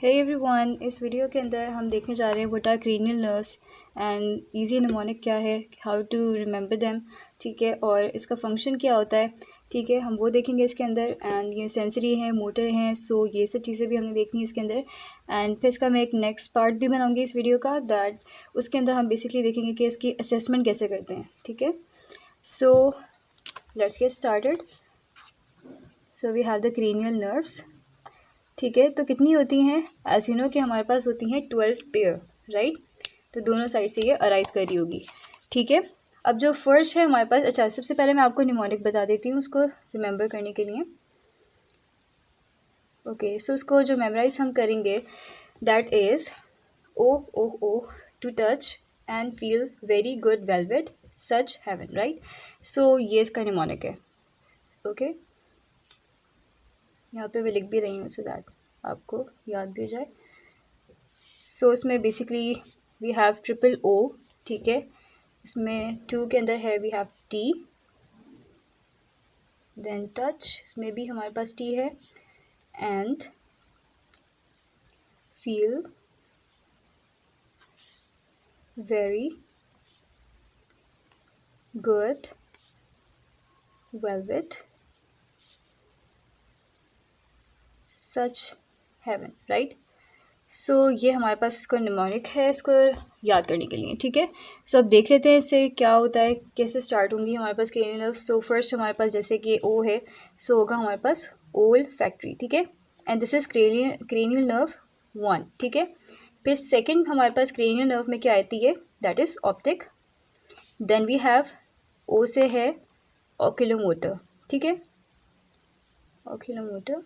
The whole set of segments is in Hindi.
हे एवरीवन, इस वीडियो के अंदर हम देखने जा रहे हैं what are cranial nerves and easy mnemonic क्या है, हाउ टू रिमेंबर देम। ठीक है, और इसका फंक्शन क्या होता है। ठीक है, हम वो देखेंगे इसके अंदर। एंड ये सेंसरी हैं, मोटर हैं, सो ये सब चीज़ें भी हमने देखनी है इसके अंदर। एंड फिर इसका मैं एक नेक्स्ट पार्ट भी बनाऊंगी इस वीडियो का, दैट उसके अंदर हम बेसिकली देखेंगे कि इसकी असेसमेंट कैसे करते हैं। ठीक है, so let's get started. So we have the cranial nerves. ठीक है, तो कितनी होती हैं, एज यू नो कि हमारे पास होती हैं 12 पेयर, राइट। तो दोनों साइड से ये अराइज कर रही होगी। ठीक है, अब जो फर्स्ट है हमारे पास, अच्छा सबसे पहले मैं आपको निमोनिक बता देती हूँ उसको रिमेंबर करने के लिए। ओके, सो उसको जो मेमोराइज हम करेंगे that is O O O to touch and feel very good velvet such heaven, right. सो ये इसका निमोनिक है। ओके, यहाँ पे मैं लिख भी रही हूँ सो दैट आपको याद भी हो जाए। सो इसमें basically we have triple O. ठीक है, इसमें 2 के अंदर है we have T, then touch, इसमें भी हमारे पास टी है, and feel very good velvet such heaven, right. सो ये हमारे पास इसको निमोनिक है, इसको याद करने के लिए। ठीक है, सो अब देख लेते हैं इससे क्या होता है, कैसे स्टार्ट होंगी हमारे पास क्रेनियल नर्व। सो फर्स्ट हमारे पास जैसे कि ओ है, सो होगा हमारे पास ओल्फैक्टरी। ठीक है, and this is cranial nerve 1। ठीक है, फिर सेकंड हमारे पास क्रेनियल नर्व में क्या आती है, that is optic. Then we have O से है ऑक्यूलोमोटर। ठीक है, ऑक्यूलोमोटर।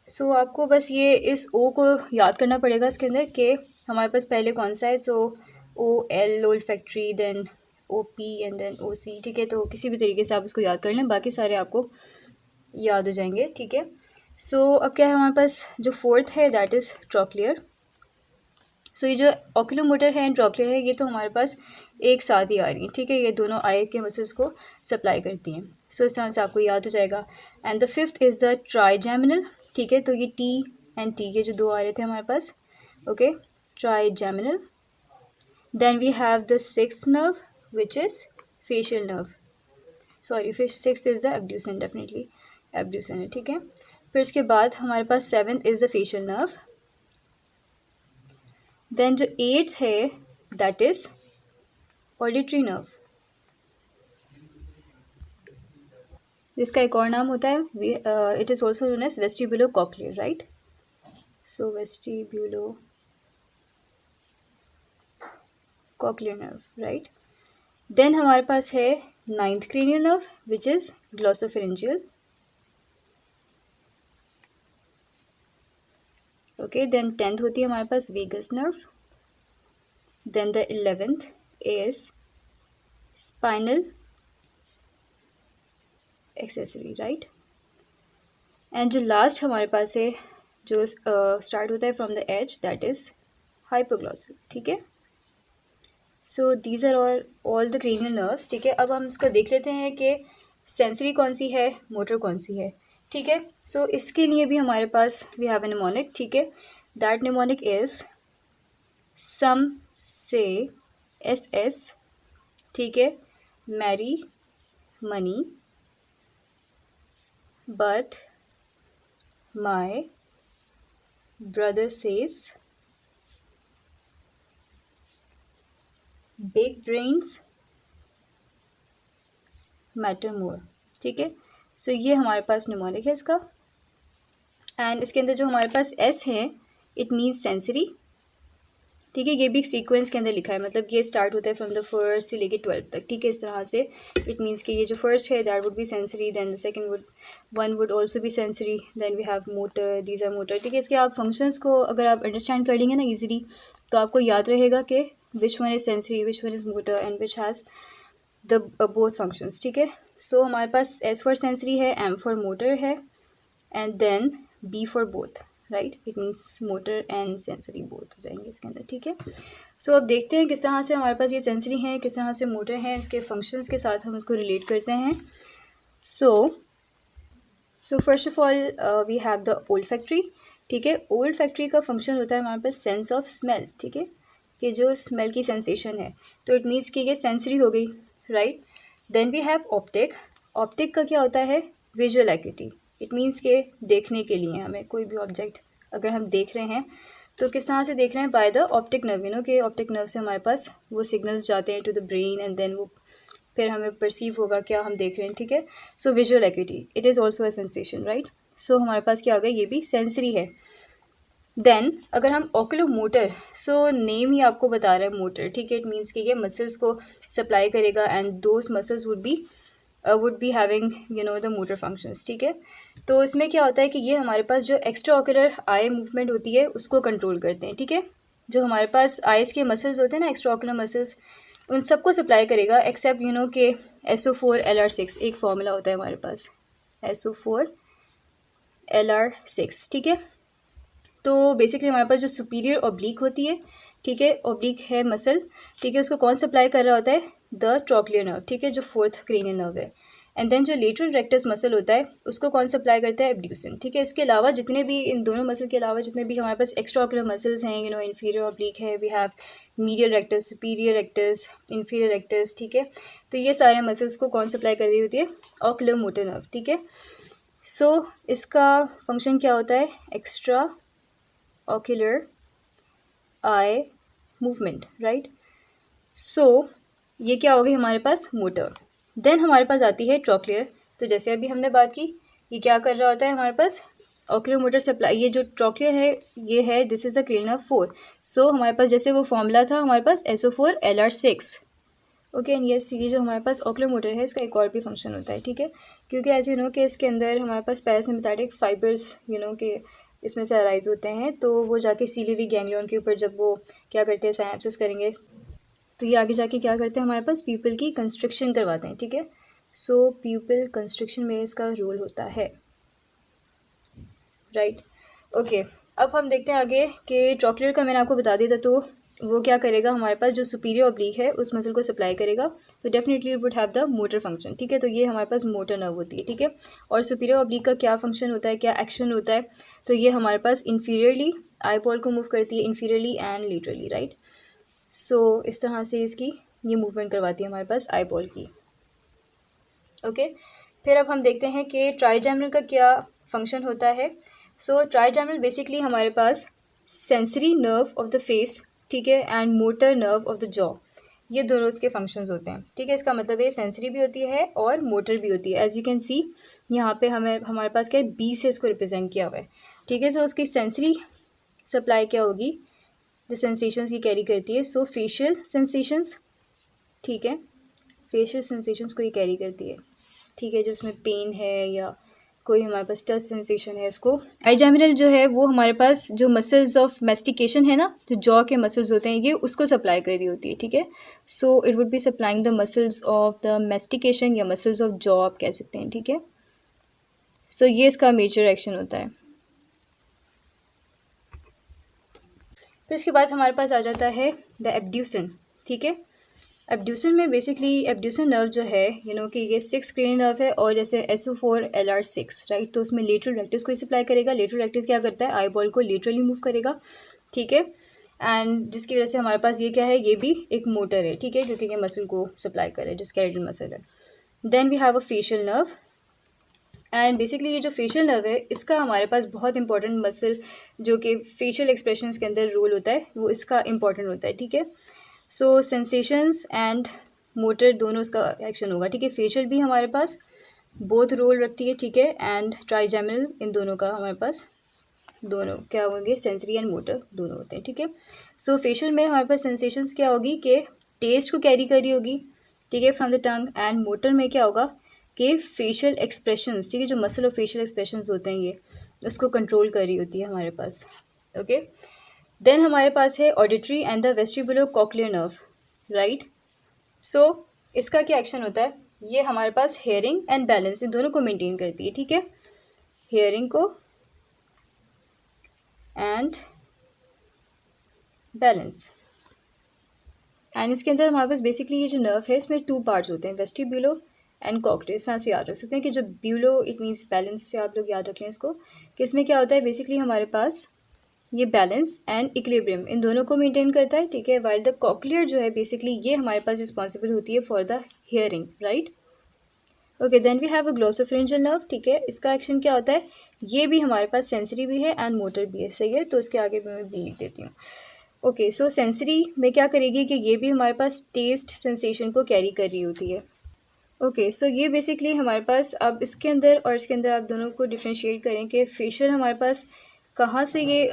सो आपको बस ये इस ओ को याद करना पड़ेगा इसके अंदर कि हमारे पास पहले कौन सा है। So O L olfactory, then O P and then O C. ठीक है, तो किसी भी तरीके से आप इसको याद कर लें, बाकी सारे आपको याद हो जाएंगे। ठीक है, सो अब क्या है हमारे पास, जो फोर्थ है दैट इज़ ट्रॉक्लियर। सो ये जो ऑक्यूलोमोटर है एंड ट्रॉक्लियर है, ये तो हमारे पास एक साथ ही आ रही हैं। ठीक है, ये दोनों आई के मसल्स को सप्लाई करती हैं। सो इस तरह से आपको याद हो जाएगा। And the fifth is the trigeminal. ठीक है, तो ये टी एंड टी के जो दो आ रहे थे हमारे पास, okay, trigeminal. Then we have the sixth nerve which is facial nerve. Sorry, फिर sixth is the abducens, definitely abducens है। ठीक है, फिर इसके बाद हमारे पास seventh is the facial nerve. Then जो एट्थ है दैट इज़ ऑडिटरी नर्व, जिसका एक और नाम होता है, it is also known as vestibulocochlear, right. So vestibulocochlear nerve, right. Then हमारे पास है ninth cranial nerve which is glossopharyngeal. Okay, then tenth होती है हमारे पास vagus nerve. Then the 11th is spinal accessory, right. And जो लास्ट हमारे पास है, जो स्टार्ट होता है from the edge, that is hypoglossal. ठीक है, so these are all the cranial nerves. ठीक है, अब हम इसका देख लेते हैं कि सेंसरी कौन सी है, मोटर कौन सी है। ठीक है, सो इसके लिए भी हमारे पास वी हैव ए निमोनिक। ठीक है, दैट निमोनिक इज़ सम से एस एस। ठीक है, marry money but my brother says big brains matter more. ठीक है, सो ये हमारे पास निमोनिक है इसका। एंड इसके अंदर जो हमारे पास एस है, इट मीन्स सेंसरी। ठीक है, ये भी सीक्वेंस के अंदर लिखा है, मतलब ये स्टार्ट होता है फ्रॉम द फर्स्ट से लेके 12 तक। ठीक है, इस तरह से इट मीन्स कि ये जो फर्स्ट है that would be sensory, then the second one would also be sensory, then we have motor, these are motor. ठीक है, इसके आप फंक्शंस को अगर आप अंडरस्टैंड कर लेंगे ना ईजिली, तो आपको याद रहेगा कि which one is sensory, which one is motor and which has the both functions. ठीक है, सो हमारे पास एस फॉर सेंसरी है, एम फॉर मोटर है, and then B for both, right. It means motor and sensory both हो जाएंगे इसके अंदर। ठीक है, सो अब देखते हैं किस तरह से हमारे पास ये सेंसरी हैं, किस तरह से मोटर हैं, इसके फंक्शंस के साथ हम इसको रिलेट करते हैं। So first of all we have the olfactory. ठीक है। ओल्ड फैक्ट्री का फंक्शन होता है हमारे पास सेंस ऑफ स्मेल, ठीक है, कि जो स्मेल की सेंसेशन है, तो इट मीन्स कि ये सेंसरी हो गई, right. Then we have optic. Optic का क्या होता है, विजुअल एक्टिविटी। इट मीन्स के देखने के लिए हमें कोई भी ऑब्जेक्ट अगर हम देख रहे हैं तो किस तरह से देख रहे हैं, by the optic nerve, you know कि ऑप्टिक नर्व से हमारे पास वो सिग्नल्स जाते हैं to the brain and then वो फिर हमें परसीव होगा क्या हम देख रहे हैं, ठीक है। So visual activity it is also a sensation, right. So हमारे पास क्या हो गया, ये भी सेंसरी है। देन अगर हम ओकुलोमोटर, सो नेम ही आपको बता रहा है मोटर, ठीक है। इट मीन्स कि ये मसल्स को सप्लाई करेगा and those muscles would be having you know the motor functions, ठीक है। तो इसमें क्या होता है कि ये हमारे पास जो एक्स्ट्रा ऑकुलर आई मूवमेंट होती है उसको कंट्रोल करते हैं, ठीक है। जो हमारे पास आइज़ के मसल्स होते हैं ना, एक्स्ट्रा ऑकुलर मसल्स, उन सबको सप्लाई करेगा एक्सेप्ट यू नो के SO4LR6 एक फॉर्मूला होता है हमारे पास, SO4LR6, ठीक है। तो बेसिकली हमारे पास जो सुपीरियर ऑब्लिक होती है, ठीक है, ऑब्लिक है मसल, ठीक है, उसको कौन सप्लाई कर रहा होता है, द ट्रोक्लियर नर्व, ठीक है, जो फोर्थ क्रेनियल नर्व है। एंड देन जो लेटरल रेक्टस मसल होता है उसको कौन सप्लाई करता है, एब्ड्यूसन, ठीक है। इसके अलावा जितने भी, इन दोनों मसल के अलावा जितने भी हमारे पास एक्स्ट्रा ऑकुलर मसल्स हैं, यू नो इन्फीरियर ऑब्लिक है, we have medial rectus, superior rectus, inferior rectus, ठीक है। तो ये सारे मसल्स को कौन सप्लाई कर रही होती है, ऑकुलर मोटर नर्व, ठीक है। सो इसका फंक्शन क्या होता है, extra ocular eye movement, right. सो ये क्या हो गई हमारे पास, मोटर। देन हमारे पास आती है ट्रोक्लियर। तो जैसे अभी हमने बात की, ये क्या कर रहा होता है हमारे पास, ऑक्यूलर मोटर सप्लाई, ये जो ट्रोक्लियर है ये है, this is the cranial nerve 4। सो हमारे पास जैसे वो फॉर्मूला था हमारे पास SO4LR6, ओके। एंड यस, ये जो हमारे पास ऑक्यूलर मोटर है इसका एक और भी फंक्शन होता है, ठीक है, क्योंकि एज यू नो कि इसके अंदर हमारे पास पैरासिम्पैथेटिक फाइबर्स यू नो कि इसमें से अराइज होते हैं, तो वो जाके सीलियरी गैंग्लियन के ऊपर जब वो क्या करते हैं, साइनेप्सिस करेंगे, तो ये आगे जाके क्या करते हैं, हमारे पास प्यूपिल की कंस्ट्रक्शन करवाते हैं, ठीक है। सो प्यूपिल कंस्ट्रक्शन में इसका रोल होता है, राइट, ओके। अब हम देखते हैं आगे कि ट्रोक्लियर का मैंने आपको बता दिया था, तो वो क्या करेगा, हमारे पास जो सुपीरियर ऑब्लिक है उस मसल को सप्लाई करेगा, तो definitely would have the motor function, ठीक है। तो ये हमारे पास मोटर नर्व होती है, ठीक है। और सुपीरियर ऑब्लिक का क्या फंक्शन होता है, क्या एक्शन होता है, तो ये हमारे पास इन्फीरियरली आई बॉल को मूव करती है, इन्फीरियरली एंड लेटरली, राइट। सो इस तरह से इसकी ये मूवमेंट करवाती है हमारे पास आई बॉल की, ओके। फिर अब हम देखते हैं कि ट्राइजेमिनल का क्या फंक्शन होता है। सो ट्राइजेमिनल बेसिकली हमारे पास sensory nerve of the face, ठीक है, and motor nerve of the jaw, ये दोनों इसके फंक्शंस होते हैं, ठीक है। इसका मतलब ये सेंसरी भी होती है और मोटर भी होती है। एज यू कैन सी यहाँ पे हमारे पास क्या है, बी से इसको रिप्रेजेंट किया हुआ है, ठीक है। सो उसकी सेंसरी सप्लाई क्या होगी, जो सेंसेशंस की कैरी करती है, सो फेशियल सेंसेशंस, ठीक है, फेशियल सेंसेशंस को ये कैरी करती है, ठीक है, जिसमें पेन है या कोई हमारे पास टच सेंसेशन है, इसको ट्राइजेमिनल जो है वो हमारे पास जो मसल्स ऑफ मेस्टिकेशन है ना, जो जॉ के मसल्स होते हैं ये उसको सप्लाई कर रही होती है, ठीक है। So it would be supplying the muscles of the mastication या मसल्स ऑफ जॉ आप कह सकते हैं, ठीक है। सो ये इसका मेजर एक्शन होता है। फिर इसके बाद हमारे पास आ जाता है द एब्ड्यूसन, ठीक है। एब्ड्यूसन में बेसिकली एब्ड्यूसन नर्व जो है यू नो कि ये 6 क्रेनियल नर्व है, और जैसे SO4LR6, राइट, तो उसमें लेटरल रेक्टस को ही सप्लाई करेगा। लेटरल रेक्टस क्या करता है, आई बॉल को लेटरली मूव करेगा, ठीक है, एंड जिसकी वजह से हमारे पास ये क्या है, ये भी एक मोटर है, ठीक है, क्योंकि ये मसल को सप्लाई करे, जो स्केलेटल मसल है। Then we have a facial nerve, and basically ये जो फेशियल नर्व है इसका हमारे पास बहुत इंपॉर्टेंट मसल जो कि फेशियल एक्सप्रेशंस के अंदर रोल होता है वो इसका इंपॉर्टेंट होता है, ठीक है। सो सेंसेशंस एंड मोटर दोनों इसका एक्शन होगा, ठीक है। फेशियल भी हमारे पास बोथ रोल रखती है, ठीक है, एंड ट्राइजेमिनल, इन दोनों का हमारे पास दोनों क्या होंगे, सेंसरी एंड मोटर दोनों होते हैं, ठीक है। सो फेशियल में हमारे पास सेंसेशंस क्या होगी कि टेस्ट को कैरी कर रही होगी, ठीक है, from the tongue, and motor में क्या होगा कि फेशियल एक्सप्रेशंस, ठीक है, जो मसल और फेशियल एक्सप्रेशंस होते हैं ये उसको कंट्रोल कर रही होती है हमारे पास, ओके। देन हमारे पास है auditory and the vestibulocochlear nerve, right. So इसका क्या एक्शन होता है, ये हमारे पास हेयरिंग एंड बैलेंस इन दोनों को मेंटेन करती है, ठीक है, हेयरिंग को एंड बैलेंस। एंड इसके अंदर हमारे पास बेसिकली ये जो नर्व है इसमें 2 पार्ट्स होते हैं, वेस्टिबुलो एंड कॉकलियर, इस तरह से याद रख सकते हैं कि जो ब्यूलो इट मीन्स बैलेंस से आप लोग याद रख लें इसको, कि इसमें क्या होता है बेसिकली हमारे पास ये बैलेंस एंड इक्विलिब्रियम इन दोनों को मेंटेन करता है, ठीक है। वाइल द कॉकलियर जो है बेसिकली ये हमारे पास रिस्पॉन्सिबल होती है for the hearing, right. Okay, then we have a glossopharyngeal nerve, ठीक है। इसका एक्शन क्या होता है, ये भी हमारे पास सेंसरी भी है एंड मोटर भी है, सही है। तो इसके आगे मैं बी लिख देती हूँ। ओके, सो सेंसरी में क्या करेगी कि ये भी हमारे पास टेस्ट सेंसेशन को कैरी कर रही होती है। ओके, सो ये बेसिकली हमारे पास, अब इसके अंदर और इसके अंदर आप दोनों को डिफ्रेंशिएट करें कि फेशियल हमारे पास कहाँ से ये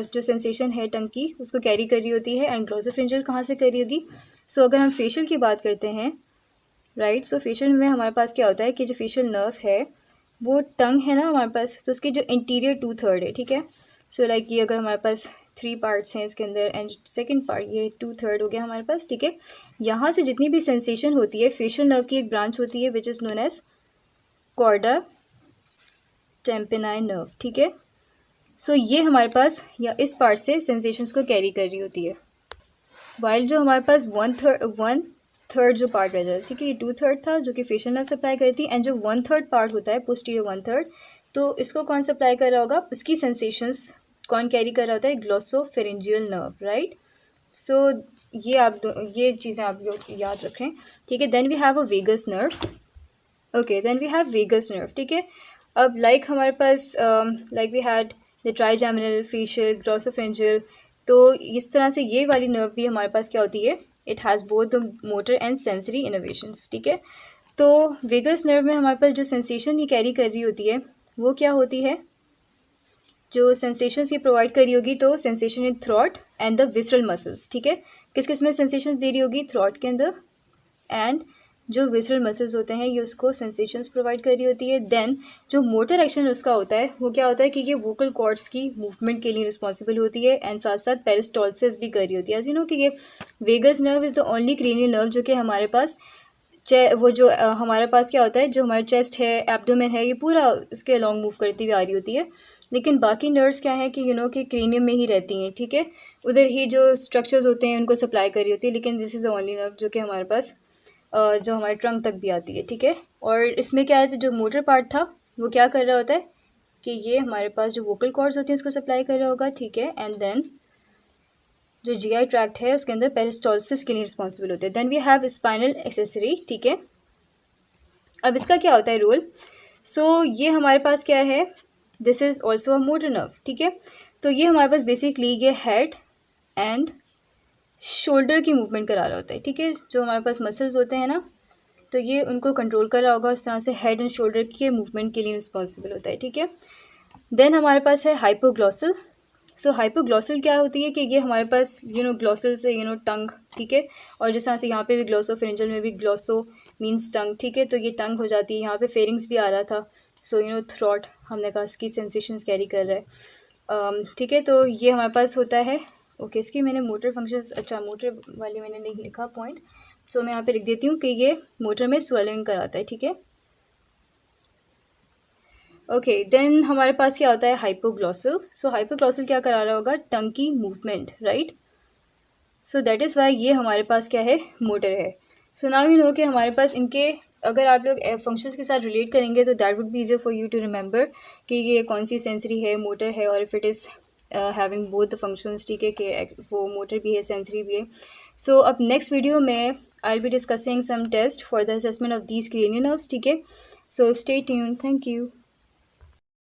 जो सेंसेशन है टंग की उसको कैरी कर रही होती है, एंड ग्लोसोफिरिंजियल कहाँ से कर रही होगी। सो अगर हम फेशियल की बात करते हैं, राइट, सो फेशियल में हमारे पास क्या होता है कि जो फेशियल नर्व है वो टंग है ना हमारे पास, तो उसकी जो इंटीरियर 2/3 है, ठीक है। सो लाइक ये अगर हमारे पास 3 पार्ट्स हैं इसके अंदर एंड सेकंड पार्ट ये 2/3 हो गया हमारे पास, ठीक है। यहाँ से जितनी भी सेंसेशन होती है, फेशियल नर्व की एक ब्रांच होती है which is known as chorda tympani nerve, ठीक है। सो ये हमारे पास या इस पार्ट से सेंसेशंस को कैरी कर रही होती है, वाइल जो हमारे पास वन थर्ड जो पार्ट रहता है, ठीक है, ये 2/3 था जो कि फेशियल नर्व सप्लाई करती है, एंड जो 1/3 पार्ट होता है पोस्टीरियर 1/3, तो इसको कौन सप्लाई कर रहा होगा, उसकी सेंसेशंस कौन कैरी कर रहा होता है, ग्लोसोफिरिंजियल नर्व, राइट। सो ये चीज़ें आप लोग याद रखें, ठीक है। Then we have a vagus nerve, okay, then we have vagus nerve, ठीक है। अब लाइक हमारे पास like we had the trigeminal, facial, glossopharyngeal, तो इस तरह से ये वाली नर्व भी हमारे पास क्या होती है, it has both the motor and sensory innovations, ठीक है। तो वेगस नर्व में हमारे पास जो सेंसेशन ये कैरी कर रही होती है वो क्या होती है, जो सेंसेशंस ये प्रोवाइड करी होगी, तो sensation in throat and the visceral muscles, ठीक है। किस किस में सेंसेशंस दे रही होगी, थ्रॉट के अंदर, एंड जो विसरल मसल्स होते हैं ये उसको सेंसेशंस प्रोवाइड कर रही होती है। देन जो मोटर एक्शन उसका होता है वो क्या होता है कि ये वोकल कॉर्ड्स की मूवमेंट के लिए रिस्पॉन्सिबल होती है, एंड साथ साथ पेरिस्टॉल्सिस भी कर रही होती है। एज यू नो कि ये vagus nerve is the only cranial nerve जो कि हमारे पास वो जो हमारे पास क्या होता है, जो हमारा चेस्ट है, एब्डोमेन है, ये पूरा इसके अलॉन्ग मूव करती हुई आ रही होती है। लेकिन बाकी नर्व्स क्या है कि कि क्रेनियम में ही रहती हैं, ठीक है, उधर ही जो स्ट्रक्चर्स होते हैं उनको सप्लाई कर रही होती है। लेकिन this is the only nerve जो कि हमारे पास जो हमारे ट्रंक तक भी आती है, ठीक है। और इसमें क्या है, तो जो मोटर पार्ट था वो क्या कर रहा होता है कि ये हमारे पास जो वोकल कॉर्ड्स होती हैं उसको सप्लाई कर रहा होगा, ठीक है। एंड देन जो जीआई ट्रैक्ट है उसके अंदर पेरिस्टॉल्सिस के लिए रिस्पॉन्सिबल होते हैं। Then we have spinal accessory, ठीक है। अब इसका क्या होता है रोल, सो ये हमारे पास क्या है, this is also a motor nerve, ठीक है। तो ये हमारे पास बेसिकली ये हेड एंड शोल्डर की मूवमेंट करा रहा होता है, ठीक है। जो हमारे पास मसल्स होते हैं ना, तो ये उनको कंट्रोल कर रहा होगा, इस तरह से हेड एंड शोल्डर के मूवमेंट के लिए रिस्पॉन्सिबल होता है, ठीक है। देन हमारे पास है हाइपोग्लॉसल। सो हाइपोग्लॉसल क्या होती है कि ये हमारे पास ग्लॉसल से टंग, ठीक है। और जिस तरह से यहाँ पे भी ग्लोसोफिरिंजियल में भी ग्लॉसो मीन्स टंग, ठीक है, तो ये टंग हो जाती है। यहाँ पे फेरिंग्स भी आ रहा था, सो थ्रॉट हमने कहा इसकी सेंसेशंस कैरी कर रहा है, ठीक है। तो ये हमारे पास होता है। ओके, इसकी मैंने मोटर फंक्शंस, अच्छा मोटर वाली मैंने नहीं लिखा पॉइंट, सो मैं यहाँ पे लिख देती हूँ कि ये मोटर में स्वेलिंग कराता है, ठीक है। ओके, देन हमारे पास क्या होता है, हाइपोग्लॉसल। सो हाइपोग्लॉसल क्या करा रहा होगा, टंग की movement, right. So that is why ये हमारे पास क्या है, मोटर है। सो नाउ यू नो कि हमारे पास इनके अगर आप लोग फंक्शंस के साथ रिलेट करेंगे तो that would be easier for you to remember कि ये कौन सी सेंसरी है, मोटर है, और if it is having both the functions, ठीक है, कि वो मोटर भी है सेंसरी भी है। सो अब नेक्स्ट वीडियो में I will be discussing some test for the assessment of these cranial nerves, ठीक है। So stay tuned, thank you.